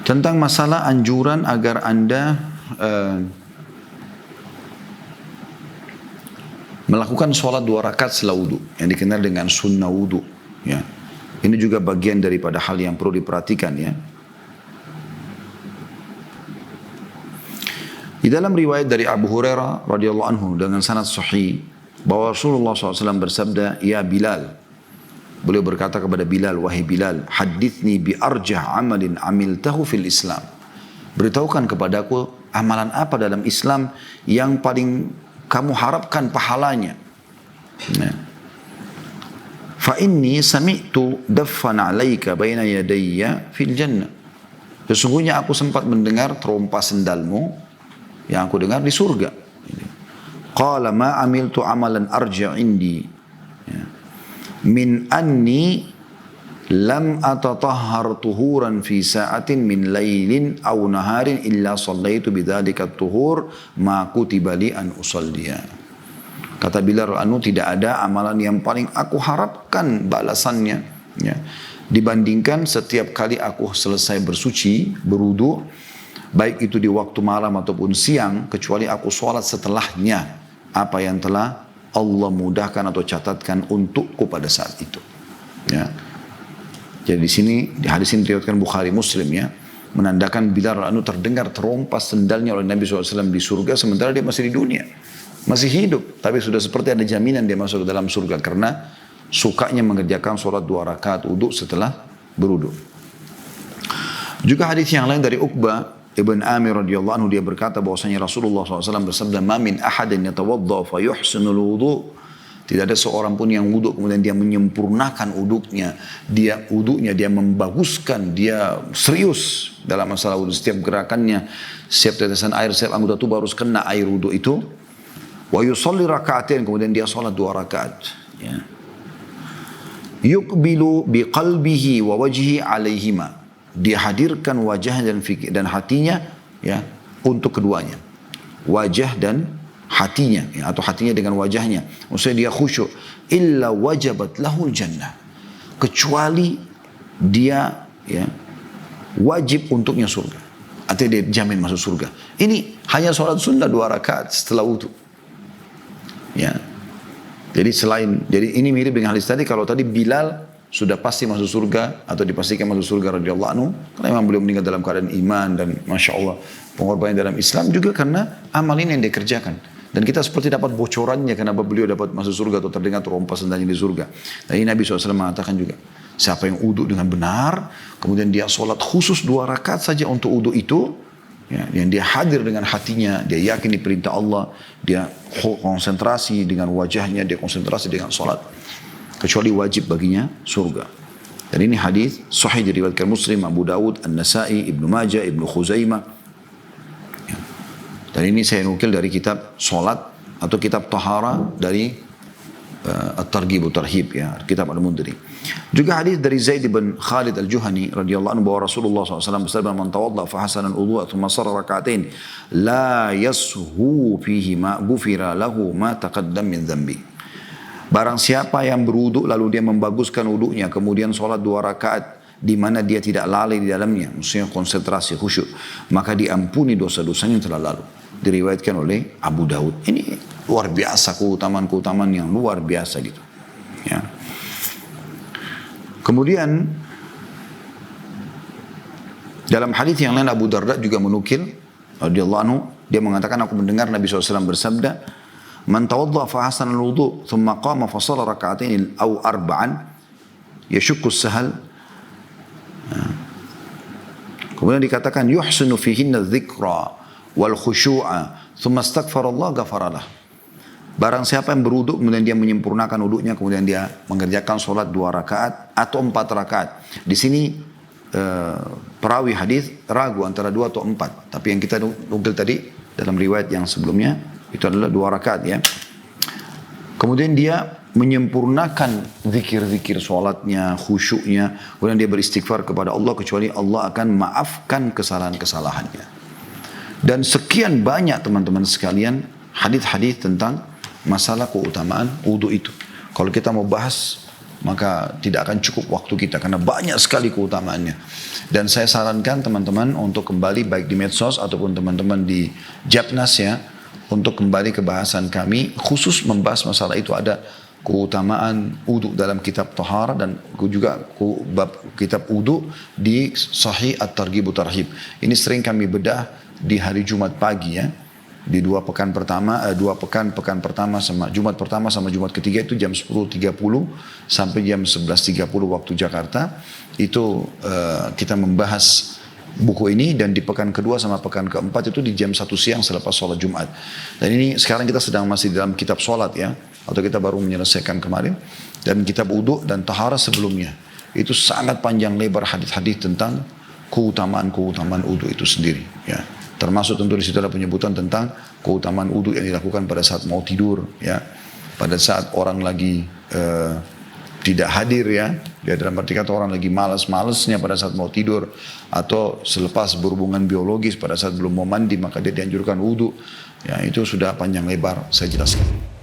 Tentang masalah anjuran agar Anda melakukan sholat 2 rakaat setelah wudu, yang dikenal dengan sunnah wudu. Ya. Ini juga bagian daripada hal yang perlu diperhatikan, ya. Di dalam riwayat dari Abu Hurairah radhiyallahu anhu dengan sanad sahih bahwa Rasulullah SAW bersabda, "Ya Bilal," beliau berkata kepada Bilal, "Wahai Bilal, hadithni bi arjah amalin amiltahu fil Islam." Beritahukan kepadaku amalan apa dalam Islam yang paling kamu harapkan pahalanya. Nah. Fa inni sami'tu daffan 'alaika baina yadayya fil jannah. Sesungguhnya aku sempat mendengar terompa sendalmu yang aku dengar di surga. Qala ma amiltu amalan arja' indi min anni lam atatahhar tuhuran fi sa'atin min lailin aw naharin illa sallaitu bidzalika at-tuhur ma kutiba li an usalliya. Kata Bilal anu, tidak ada amalan yang paling aku harapkan balasannya, ya, dibandingkan setiap kali aku selesai bersuci, berwudu, baik itu di waktu malam ataupun siang, kecuali aku sholat setelahnya apa yang telah Allah mudahkan atau catatkan untukku pada saat itu. Ya. Jadi di sini, di hadis ini diriwayatkan Bukhari Muslim, ya, menandakan Bilal anu terdengar terompas sendalnya oleh Nabi SAW di surga sementara dia masih di dunia, masih hidup, tapi sudah seperti ada jaminan dia masuk ke dalam surga karena sukanya mengerjakan sholat 2 rakaat wudu setelah berwudu. Juga hadis yang lain dari Uqbah Ibn Amir radhiyallahu anhu, dia berkata bahwasanya Rasulullah SAW bersabda, "Ma min ahadin yatawadda fa yuhsinul wudu." Tidak ada seorang pun yang wuduk kemudian dia menyempurnakan wuduknya, dia membaguskan, dia serius dalam masalah wuduk. Setiap gerakannya, setiap tetesan air, setiap anggota tubuh harus kena air wuduk itu. Wa yusalli raka'atain, kemudian dia salat 2 rakaat. Ya. Yuqbilu biqalbihi wa wajhihi alaihima. Dia hadirkan wajah dan hatinya, ya, untuk keduanya. Wajah dan hatinya, ya, atau hatinya dengan wajahnya. Maksudnya dia khusyuk. Illa wajabat lahul jannah. Kecuali dia, ya, wajib untuknya surga. Artinya dia jamin masuk surga. Ini hanya sholat sunnah 2 rakaat setelah wudu. Ya. Jadi ini mirip dengan hadis tadi. Kalau tadi Bilal sudah pasti masuk surga atau dipastikan masuk surga radhiyallahu anhu karena memang beliau meninggal dalam keadaan iman dan masya Allah pengorbanan dalam Islam, juga karena amal ini yang dia kerjakan. Dan kita seperti dapat bocorannya kenapa beliau dapat masuk surga atau terdengar terompas sendalnya di surga. Dan ini Nabi SAW mengatakan juga, siapa yang wudu dengan benar, kemudian dia sholat khusus 2 rakaat saja untuk wudu itu, ya, yang dia hadir dengan hatinya, dia yakin di perintah Allah, dia konsentrasi dengan wajahnya, dia konsentrasi dengan sholat, kecuali wajib baginya surga. Dan ini hadis sahih diriwayatkan Muslim, Abu Dawud, An-Nasa'i, Ibnu Majah, Ibnu Khuzaimah. Ya. Dan ini saya nukil dari kitab sholat atau kitab tahara dari At-Targhib wa Tarhib, ya, kitab Al-Mundhiri. Juga hadis dari Zaid bin Khalid Al-Juhani radhiyallahu anhu bahwa Rasulullah SAW bersabda, "Man tawadda fa hasana al-wudu' thumma salla rak'atain la yashu fihi ma ghufira lahu ma taqaddam min dhanbi." Barang siapa yang berwudu lalu dia membaguskan wudunya, kemudian sholat 2 rakaat di mana dia tidak lalai di dalamnya, maksudnya konsentrasi khusyuk, maka diampuni dosa-dosanya yang telah lalu. Diriwayatkan oleh Abu Dawud. Ini luar biasa, keutamaan yang luar biasa gitu. Ya. Kemudian dalam hadis yang lain Abu Darda juga menukil radhiyallahu anhu, dia mengatakan, aku mendengar Nabi SAW bersabda, "Man tawadda fa hasana al-wudu, thumma qama fa shalla rak'atain aw arba'an yashukku as-sahal." Kemudian dikatakan yuhsinu fihinna dzikra wal khusyu'a thumma astaghfara Allah ghafara lah. Barang siapa yang berwudu kemudian dia menyempurnakan wudunya, kemudian dia mengerjakan sholat 2 rakaat atau 4 rakaat. Di sini perawi hadis ragu antara 2 atau 4. Tapi yang kita nukil tadi dalam riwayat yang sebelumnya itu adalah 2 rakaat, ya. Kemudian dia menyempurnakan zikir-zikir sholatnya, khusyuknya. Kemudian dia beristighfar kepada Allah, kecuali Allah akan maafkan kesalahan-kesalahannya. Dan sekian banyak teman-teman sekalian hadis-hadis tentang masalah keutamaan wudu itu. Kalau kita mau bahas maka tidak akan cukup waktu kita karena banyak sekali keutamaannya. Dan saya sarankan teman-teman untuk kembali baik di medsos ataupun teman-teman di Japnas ya, untuk kembali ke bahasan kami khusus membahas masalah itu. Ada keutamaan wudu dalam kitab Tahara dan juga bab kitab wudu di Sahih At-Targhib Tarhib. Ini sering kami bedah di hari Jumat pagi ya. Di pekan pertama sama Jumat pertama sama Jumat ketiga itu jam 10.30 sampai jam 11.30 waktu Jakarta. Itu kita membahas buku ini, dan di pekan kedua sama pekan keempat itu di jam 1 siang selepas sholat Jumat. Dan ini sekarang kita sedang masih dalam kitab sholat ya, atau kita baru menyelesaikan kemarin. Dan kitab wudu dan tahara sebelumnya. Itu sangat panjang lebar hadis-hadis tentang keutamaan wudu itu sendiri ya. Termasuk tentu di situ ada penyebutan tentang keutamaan wudu yang dilakukan pada saat mau tidur ya. Pada saat orang lagi tidak hadir ya. Ya dalam arti kata orang lagi malas-malasnya pada saat mau tidur, atau selepas berhubungan biologis pada saat belum mau mandi, maka dia dianjurkan wudu. Ya itu sudah panjang lebar saya jelaskan.